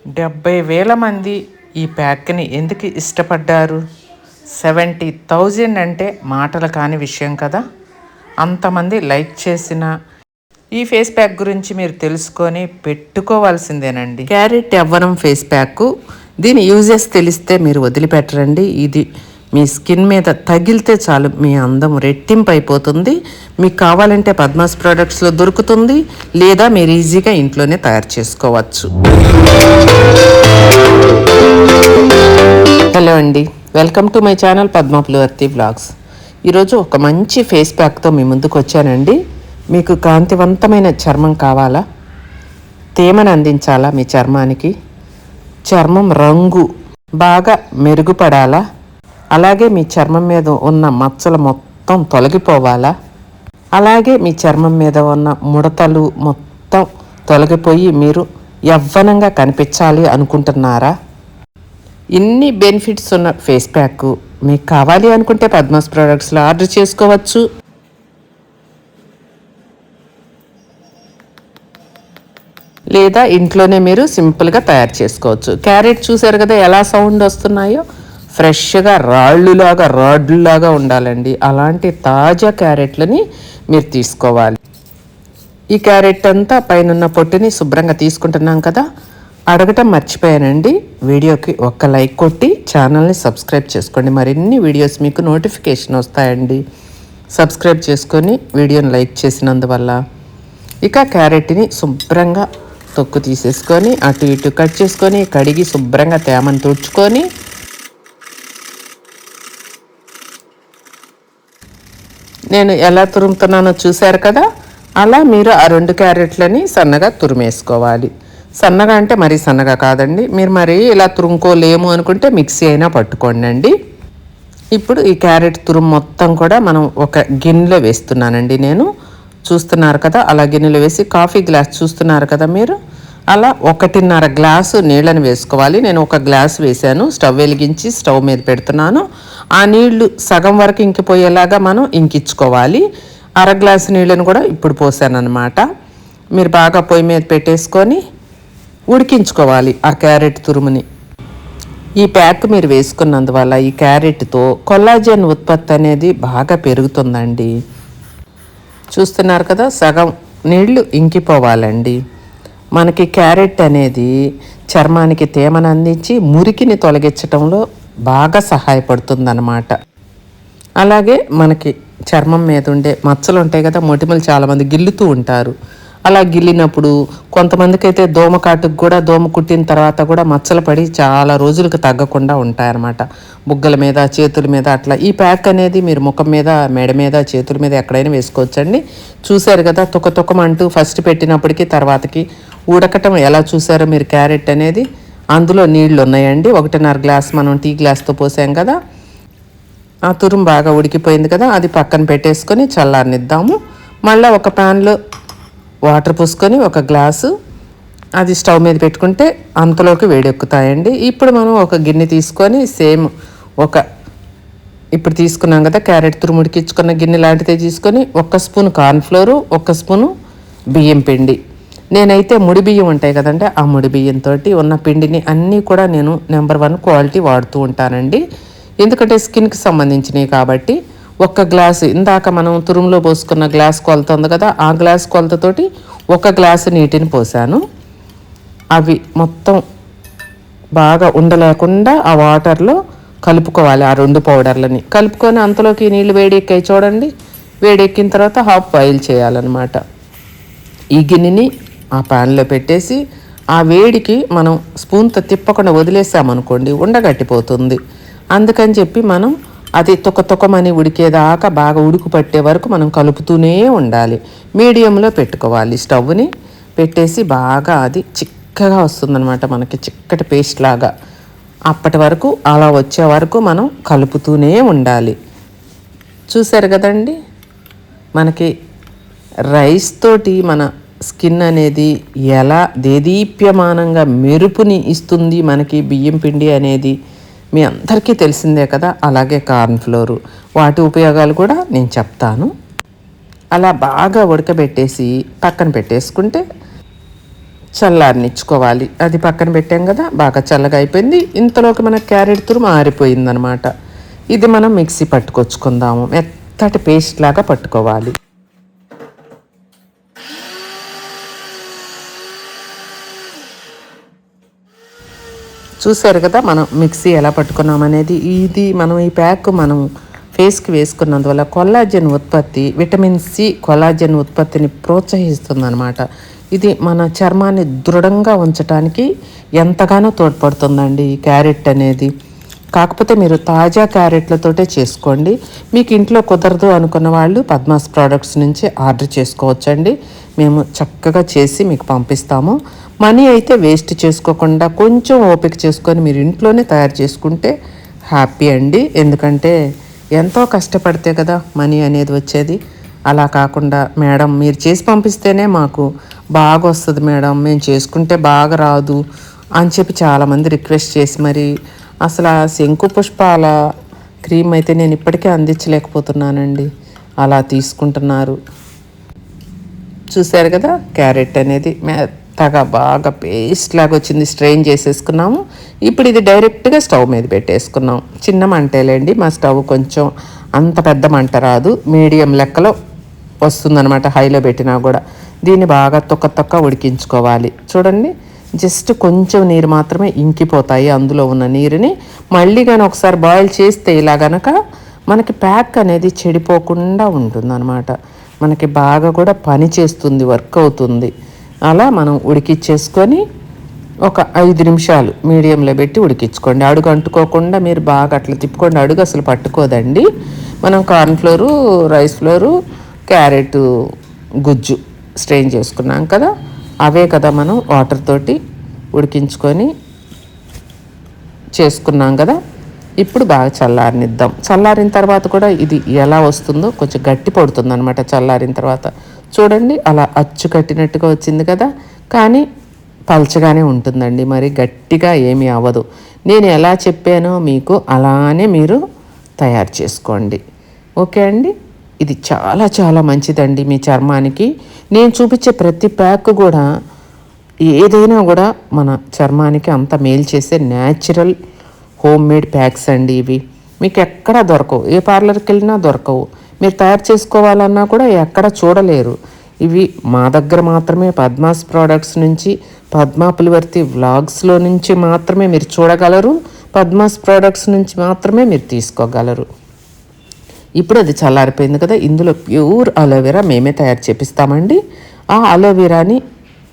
70,000 మంది ఈ ప్యాక్ని ఎందుకు ఇష్టపడ్డారు? 70,000 అంటే మాటలు కాని విషయం కదా. అంతమంది లైక్ చేసిన ఈ ఫేస్ ప్యాక్ గురించి మీరు తెలుసుకొని పెట్టుకోవాల్సిందేనండి. క్యారెట్ యవ్వనం ఫేస్ ప్యాక్, దీని యూజెస్ తెలిస్తే మీరు వదిలిపెట్టరండి. ఇది మీ స్కిన్ మీద తగిలితే చాలు మీ అందం రెట్టింపు అయిపోతుంది. మీకు కావాలంటే పద్మాస్ ప్రోడక్ట్స్లో దొరుకుతుంది, లేదా మీరు ఈజీగా ఇంట్లోనే తయారు చేసుకోవచ్చు. హలో అండి, welcome to my channel Padma Pulavarthi vlogs. ఈరోజు ఒక మంచి ఫేస్ ప్యాక్తో మీ ముందుకు వచ్చానండి. మీకు కాంతివంతమైన చర్మం కావాలా, తేమను అందించాలా, మీ చర్మానికి చర్మం రంగు బాగా మెరుగుపడాలా, అలాగే మీ చర్మం మీద ఉన్న మచ్చలు మొత్తం తొలగిపోవాలా, అలాగే మీ చర్మం మీద ఉన్న ముడతలు మొత్తం తొలగిపోయి మీరు యవ్వనంగా కనిపించాలి అనుకుంటున్నారా? ఇన్ని బెనిఫిట్స్ ఉన్న ఫేస్ ప్యాక్ మీకు కావాలి అనుకుంటే పద్మాస్ ప్రోడక్ట్స్లో ఆర్డర్ చేసుకోవచ్చు. లేదా ఇంట్లోనే మీరు సింపుల్గా తయారు చేసుకోవచ్చు. క్యారెట్ చూసారు కదా ఎలా సౌండ్ వస్తున్నాయో, ఫ్రెష్గా రాడ్లులాగా ఉండాలండి. అలాంటి తాజా క్యారెట్లని మీరు తీసుకోవాలి. ఈ క్యారెట్ అంతా పైన పొట్టుని శుభ్రంగా తీసుకుంటున్నాం కదా. అడగటం మర్చిపోయానండి, వీడియోకి ఒక్క లైక్ కొట్టి ఛానల్ని సబ్స్క్రైబ్ చేసుకోండి. మరిన్ని వీడియోస్ మీకు నోటిఫికేషన్ వస్తాయండి. సబ్స్క్రైబ్ చేసుకొని వీడియోని లైక్ చేసినందువల్ల. ఇక క్యారెట్ని శుభ్రంగా తొక్కు తీసేసుకొని అటు ఇటు కట్ చేసుకొని కడిగి శుభ్రంగా తేమను తుడుచుకొని నేను ఎలా తురుముతున్నానో చూశారు కదా. అలా మీరు ఆ 2 క్యారెట్లని సన్నగా తురిమేసుకోవాలి. సన్నగా అంటే మరీ సన్నగా కాదండి. మీరు మరి ఇలా తురుముకోలేము అనుకుంటే మిక్సీ అయినా పట్టుకోండి. ఇప్పుడు ఈ క్యారెట్ తురుము మొత్తం కూడా మనం ఒక గిన్నెలో వేస్తున్నానండి. నేను చూస్తున్నారు కదా, అలా గిన్నెలో వేసి కాఫీ గ్లాస్ చూస్తున్నారు కదా మీరు, అలా 1.5 గ్లాసు నీళ్ళని వేసుకోవాలి. నేను 1 గ్లాసు వేసాను. స్టవ్ వెలిగించి స్టవ్ మీద పెడుతున్నాను. ఆ నీళ్లు సగం వరకు ఇంకిపోయేలాగా మనం ఇంకించుకోవాలి. 1/2 గ్లాసు నీళ్ళని కూడా ఇప్పుడు పోసాను అనమాట. మీరు బాగా పొయ్యి మీద పెట్టేసుకొని ఉడికించుకోవాలి ఆ క్యారెట్ తురుముని. ఈ ప్యాక్ మీరు వేసుకున్నందువల్ల ఈ క్యారెట్తో కొల్లాజెన్ ఉత్పత్తి అనేది బాగా పెరుగుతుందండి. చూస్తున్నారు కదా, సగం నీళ్లు ఇంకిపోవాలండి. మనకి క్యారెట్ అనేది చర్మానికి తేమను అందించి మురికిని తొలగించడంలో బాగా సహాయపడుతుందన్నమాట. అలాగే మనకి చర్మం మీద ఉండే మచ్చలు ఉంటాయి కదా, మొటిమలు చాలామంది గిల్లుతూ ఉంటారు. అలా గిల్లినప్పుడు కొంతమందికి అయితే దోమకాటుకు కూడా, దోమ కుట్టిన తర్వాత కూడా మచ్చలు పడి చాలా రోజులకు తగ్గకుండా ఉంటాయన్నమాట. బుగ్గల మీద, చేతుల మీద అట్లా. ఈ ప్యాక్ అనేది మీరు ముఖం మీద, మెడ మీద, చేతుల మీద ఎక్కడైనా వేసుకోవచ్చండి. చూశారు కదా తుకతుకమంటూ ఫస్ట్ పెట్టినప్పటికీ తర్వాతకి ఉడకటం ఎలా చూసారో మీరు. క్యారెట్ అనేది అందులో నీళ్లు ఉన్నాయండి. 1.5 గ్లాస్ మనం టీ గ్లాస్తో పోసాం కదా. ఆ తురుము బాగా ఉడికిపోయింది కదా, అది పక్కన పెట్టేసుకొని చల్లారనిద్దాము. మళ్ళీ ఒక ప్యాన్లో వాటర్ పోసుకొని 1 గ్లాసు అది స్టవ్ మీద పెట్టుకుంటే అంతలోకి వేడెక్కుతాయండి. ఇప్పుడు మనం ఒక గిన్నె తీసుకొని ఇప్పుడు తీసుకున్నాం కదా క్యారెట్ తురుము ఉడికించుకున్న గిన్నె లాంటిదే తీసుకొని 1 స్పూన్ కార్న్ఫ్లోరు, 1 స్పూను బియ్యం పిండి. నేనైతే ముడి బియ్యం ఉంటాయి కదండి, ఆ ముడి బియ్యంతో ఉన్న పిండిని అన్నీ కూడా నేను నెంబర్ 1 క్వాలిటీ వాడుతూ ఉంటానండి. ఎందుకంటే స్కిన్కి సంబంధించినవి కాబట్టి. 1 గ్లాసు ఇందాక మనం తురుములో పోసుకున్న గ్లాస్ కొలత ఉంది కదా, ఆ గ్లాస్ కొలతతోటి 1 గ్లాసు నీటిని పోసాను. అవి మొత్తం బాగా ఉండలేకుండా ఆ వాటర్లో కలుపుకోవాలి. ఆ 2 పౌడర్లని కలుపుకొని అంతలోకి నీళ్ళు వేడెక్కాయి చూడండి. వేడెక్కిన తర్వాత హాఫ్ బాయిల్ చేయాలన్నమాట. ఈ గిన్నెని ఆ ప్యాన్లో పెట్టేసి ఆ వేడికి మనం స్పూన్తో తిప్పకుండా వదిలేసామనుకోండి ఉండగట్టిపోతుంది. అందుకని చెప్పి మనం అది తొక్కమని ఉడికేదాకా బాగా ఉడుకు పట్టే వరకు మనం కలుపుతూనే ఉండాలి. మీడియంలో పెట్టుకోవాలి. స్టవ్ని పెట్టేసి బాగా అది చిక్కగా వస్తుందన్నమాట, మనకి చిక్కటి పేస్ట్ లాగా. అప్పటి వరకు అలా వచ్చే వరకు మనం కలుపుతూనే ఉండాలి. చూసారు కదండి, మనకి రైస్ తోటి మన స్కిన్ అనేది ఎలా దేదీప్యమానంగా మెరుపుని ఇస్తుంది మనకి బియ్యం పిండి అనేది మీ అందరికీ తెలిసిందే కదా. అలాగే కార్న్ఫ్లోరు, వాటి ఉపయోగాలు కూడా నేను చెప్తాను. అలా బాగా ఉడకబెట్టేసి పక్కన పెట్టేసుకుంటే చల్లారనిచ్చుకోవాలి. అది పక్కన పెట్టాం కదా, బాగా చల్లగా అయిపోయింది. ఇంతలోకి మన క్యారెట్ తురుము ఆరిపోయిందనమాట. ఇది మనం మిక్సీ పట్టుకొచ్చుకుందాము. మెత్తటి పేస్ట్ లాగా పట్టుకోవాలి. చూసారు కదా మనం మిక్సీ ఎలా పట్టుకున్నాం అనేది. ఇది మనం ఈ ప్యాక్ మనం ఫేస్కి వేసుకున్నందువల్ల కొల్లాజెన్ ఉత్పత్తి, విటమిన్ సి కొల్లాజెన్ ఉత్పత్తిని ప్రోత్సహిస్తుంది అనమాట. ఇది మన చర్మాన్ని దృఢంగా ఉంచడానికి ఎంతగానో తోడ్పడుతుందండి ఈ క్యారెట్ అనేది. కాకపోతే మీరు తాజా క్యారెట్లతోటే చేసుకోండి. మీకు ఇంట్లో కుదరదు అనుకున్న వాళ్ళు పద్మాస్ ప్రోడక్ట్స్ నుంచి ఆర్డర్ చేసుకోవచ్చండి. మేము చక్కగా చేసి మీకు పంపిస్తాము. మనీ అయితే వేస్ట్ చేసుకోకుండా కొంచెం ఓపిక చేసుకొని మీరు ఇంట్లోనే తయారు చేసుకుంటే హ్యాపీ అండి. ఎందుకంటే ఎంతో కష్టపడితే కదా మనీ అనేది వచ్చేది. అలా కాకుండా మేడం మీరు చేసి పంపిస్తేనే మాకు బాగా వస్తుంది మేడం, మేము చేసుకుంటే బాగా రాదు అని చెప్పి చాలామంది రిక్వెస్ట్ చేసి మరి అసలు ఆ శంకు పుష్పాల క్రీమ్ అయితే నేను ఇప్పటికే అందించలేకపోతున్నానండి. అలా తీసుకుంటున్నారు. చూశారు కదా క్యారెట్ అనేది మెత్తగా బాగా పేస్ట్ లాగా వచ్చింది. స్ట్రెయిన్ చేసేసుకున్నాము. ఇప్పుడు ఇది డైరెక్ట్గా స్టవ్ మీద పెట్టేసుకున్నాం. చిన్న మంటేలేండి, మా స్టవ్ కొంచెం అంత పెద్ద మంట రాదు, మీడియం లెక్కలో వస్తుందన్నమాట. హైలో పెట్టినా కూడా దీన్ని బాగా తొక్క ఉడికించుకోవాలి. చూడండి, జస్ట్ కొంచెం నీరు మాత్రమే ఇంకిపోతాయి. అందులో ఉన్న నీరుని మళ్ళీ కానీ ఒకసారి బాయిల్ చేస్తే ఇలా గనక మనకి ప్యాక్ అనేది చెడిపోకుండా ఉంటుందన్నమాట. మనకి బాగా కూడా పని చేస్తుంది, వర్క్ అవుతుంది. అలా మనం ఉడికిచ్చేసుకొని ఒక 5 నిమిషాలు మీడియంలో పెట్టి ఉడికించుకోండి. అడుగు అంటుకోకుండా మీరు బాగా అట్లా తిప్పుకోండి. అడుగు అసలు పట్టుకోదండి. మనం కార్న్ఫ్లోరు, రైస్ ఫ్లోరు, క్యారెట్ గుజ్జు స్ట్రెయిన్ చేసుకున్నాం కదా, అవే కదా మనం వాటర్ తోటి ఉడికించుకొని చేసుకున్నాం కదా. ఇప్పుడు బాగా చల్లారనిద్దాం. చల్లారిన తర్వాత కూడా ఇది ఎలా వస్తుందో కొంచెం గట్టి పడుతుంది అనమాట. చల్లారిన తర్వాత చూడండి అలా అచ్చు కట్టినట్టుగా వచ్చింది కదా, కానీ పల్చగానే ఉంటుందండి, మరి గట్టిగా ఏమీ అవ్వదు. నేను ఎలా చెప్పానో మీకు అలానే మీరు తయారు చేసుకోండి. ఓకే అండి. ఇది చాలా చాలా మంచిదండి మీ చర్మానికి. నేను చూపించే ప్రతి ప్యాక్ కూడా ఏదైనా కూడా మన చర్మానికి అంత మేలు చేసే న్యాచురల్ హోమ్ మేడ్ ప్యాక్స్ అండి ఇవి. మీకు ఎక్కడా దొరకవు, ఏ పార్లర్కి వెళ్ళినా దొరకవు. మీరు తయారు చేసుకోవాలన్నా కూడా ఎక్కడ చూడలేరు. ఇవి మా దగ్గర మాత్రమే, పద్మాస్ ప్రోడక్ట్స్ నుంచి, పద్మా పులివర్తి వ్లాగ్స్లో నుంచి మాత్రమే మీరు చూడగలరు. పద్మాస్ ప్రోడక్ట్స్ నుంచి మాత్రమే మీరు తీసుకోగలరు. ఇప్పుడు అది చల్లారిపోయింది కదా, ఇందులో ప్యూర్ అలోవెరా మేమే తయారు చేపిస్తామండి. ఆ అలోవెరాని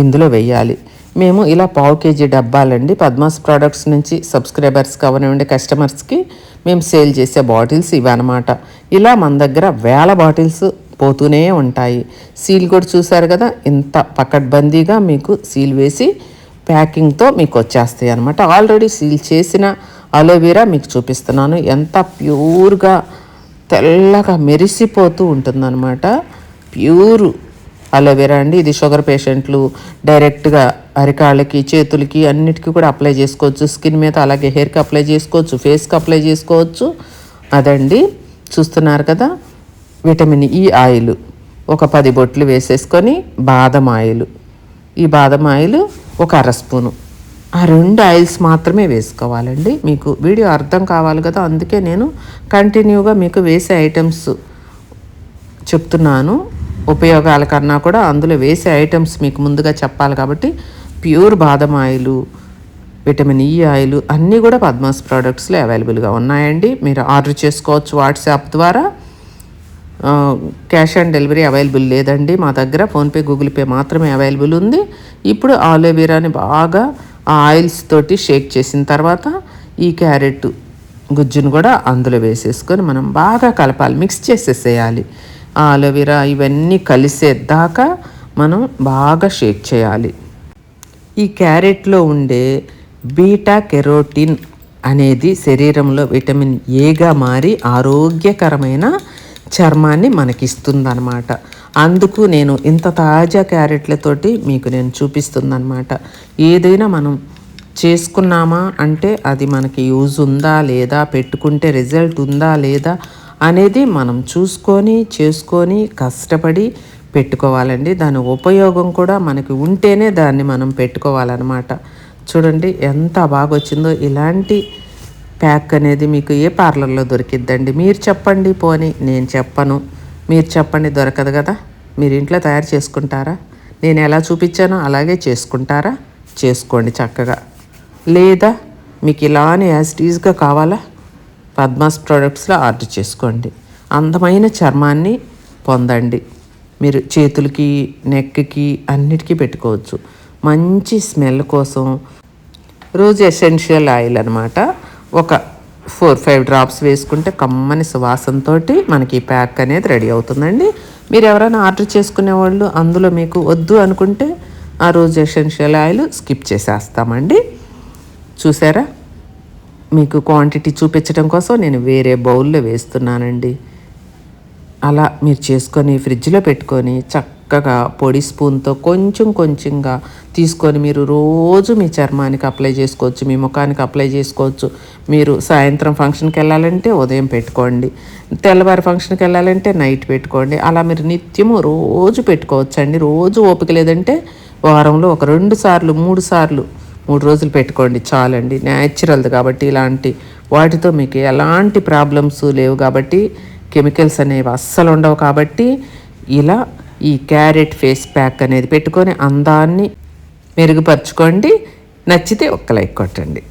ఇందులో వేయాలి. మేము ఇలా 1/2 kg డబ్బాలండి పద్మాస్ ప్రోడక్ట్స్ నుంచి సబ్స్క్రైబర్స్కి అవనివ్వండి, కస్టమర్స్కి మేము సేల్ చేసే బాటిల్స్ ఇవన్నమాట. ఇలా మన దగ్గర వేల బాటిల్స్ పోతూనే ఉంటాయి. సీల్ కూడా చూసారు కదా, ఇంత పకడ్బందీగా మీకు సీల్ వేసి ప్యాకింగ్తో మీకు వచ్చేస్తాయి అనమాట. ఆల్రెడీ సీల్ చేసిన అలోవెరా మీకు చూపిస్తున్నాను. ఎంత ప్యూర్గా తెల్లగా మెరిసిపోతూ ఉంటుందన్నమాట. ప్యూర్ అలోవెరా అండి. ఇది షుగర్ పేషెంట్లు డైరెక్ట్గా అరికాళ్ళకి, చేతులకి అన్నిటికీ కూడా అప్లై చేసుకోవచ్చు. స్కిన్ మీద అలాగే హెయిర్కి అప్లై చేసుకోవచ్చు, ఫేస్కి అప్లై చేసుకోవచ్చు. అదండి చూస్తున్నారు కదా. విటమిన్ ఈ ఆయిల్ ఒక 10 బొట్లు వేసేసుకొని, బాదం ఆయిల్, ఈ బాదం ఆయిల్ ఒక 1/2 స్పూను, ఆ 2 ఆయిల్స్ మాత్రమే వేసుకోవాలండి. మీకు వీడియో అర్థం కావాలి కదా, అందుకే నేను కంటిన్యూగా మీకు వేసే ఐటమ్స్ చెప్తున్నాను. ఉపయోగాల కన్నా కూడా అందులో వేసే ఐటమ్స్ మీకు ముందుగా చెప్పాలి కాబట్టి ప్యూర్ బాదం ఆయిల్, విటమిన్ ఈ ఆయిల్ అన్నీ కూడా పద్మాస్ ప్రోడక్ట్స్లో అవైలబుల్గా ఉన్నాయండి. మీరు ఆర్డర్ చేసుకోవచ్చు వాట్సాప్ ద్వారా. క్యాష్ ఆన్ డెలివరీ అవైలబుల్ లేదండి మా దగ్గర. ఫోన్పే, గూగుల్ పే మాత్రమే అవైలబుల్ ఉంది. ఇప్పుడు ఆలోవెరాని బాగా ఆ ఆయిల్స్ తోటి షేక్ చేసిన తర్వాత ఈ క్యారెట్ గుజ్జును కూడా అందులో వేసేసుకొని మనం బాగా కలపాలి, మిక్స్ చేసేసేయాలి. ఆ అలోవెరా ఇవన్నీ కలిసేదాకా మనం బాగా షేక్ చేయాలి. ఈ క్యారెట్లో ఉండే బీటా కెరోటిన్ అనేది శరీరంలో విటమిన్ ఏగా మారి ఆరోగ్యకరమైన చర్మాన్ని మనకిస్తుందన్నమాట. అందుకు నేను ఇంత తాజా క్యారెట్లతోటి మీకు నేను చూపిస్తుందన్నమాట. ఏదైనా మనం చేసుకున్నామా అంటే అది మనకి యూజ్ ఉందా లేదా, పెట్టుకుంటే రిజల్ట్ ఉందా లేదా అనేది మనం చూసుకొని, చేసుకొని, కష్టపడి పెట్టుకోవాలండి. దాని ఉపయోగం కూడా మనకి ఉంటేనే దాన్ని మనం పెట్టుకోవాలన్నమాట. చూడండి ఎంత బాగా వచ్చిందో. ఇలాంటి ప్యాక్ అనేది మీకు ఏ పార్లర్లో దొరికిద్దండి? మీరు చెప్పండి, పోనీ నేను చెప్పను. మీరు చెప్పండి, దొరకదు కదా. మీరు ఇంట్లో తయారు చేసుకుంటారా? నేను ఎలా చూపించానో అలాగే చేసుకుంటారా? చేసుకోండి చక్కగా. లేదా మీకు ఇలానే యాజ్ టీజ్గా కావాలా? పద్మాస్ ప్రోడక్ట్స్లో ఆర్డర్ చేసుకోండి. అందమైన చర్మాన్ని పొందండి. మీరు చేతులకి, నెక్కి అన్నిటికీ పెట్టుకోవచ్చు. మంచి స్మెల్ కోసం రోజ్ ఎసెన్షియల్ ఆయిల్ అనమాట. ఒక 4-5 డ్రాప్స్ వేసుకుంటే కమ్మని సువాసనతో మనకి ఈ ప్యాక్ అనేది రెడీ అవుతుందండి. మీరు ఎవరైనా ఆర్డర్ చేసుకునే వాళ్ళు అందులో మీకు వద్దు అనుకుంటే ఆ రోజ్ ఎసెన్షియల్ ఆయిల్ స్కిప్ చేసేస్తామండి. చూసారా? మీకు క్వాంటిటీ చూపించడం కోసం నేను వేరే బౌల్లో వేస్తున్నానండి. అలా మీరు చేసుకొని ఫ్రిడ్జ్లో పెట్టుకొని చక్కగా పొడి స్పూన్తో కొంచెం కొంచెంగా తీసుకొని మీరు రోజు మీ చర్మానికి అప్లై చేసుకోవచ్చు, మీ ముఖానికి అప్లై చేసుకోవచ్చు. మీరు సాయంత్రం ఫంక్షన్కి వెళ్ళాలంటే ఉదయం పెట్టుకోండి, తెల్లవారి ఫంక్షన్కి వెళ్ళాలంటే నైట్ పెట్టుకోండి. అలా మీరు నిత్యము రోజు పెట్టుకోవచ్చండి. రోజు ఓపిక లేదంటే వారంలో ఒక 2 సార్లు 3 సార్లు 3 రోజులు పెట్టుకోండి చాలండి. న్యాచురల్ది కాబట్టి ఇలాంటి వాటితో మీకు ఎలాంటి ప్రాబ్లమ్స్ లేవు కాబట్టి, కెమికల్స్ అనేవి అస్సలు ఉండవు కాబట్టి, ఇలా ఈ క్యారెట్ ఫేస్ ప్యాక్ అనేది పెట్టుకొని అందాన్ని మెరుగుపరచుకోండి. నచ్చితే ఒక్క లైక్ కొట్టండి.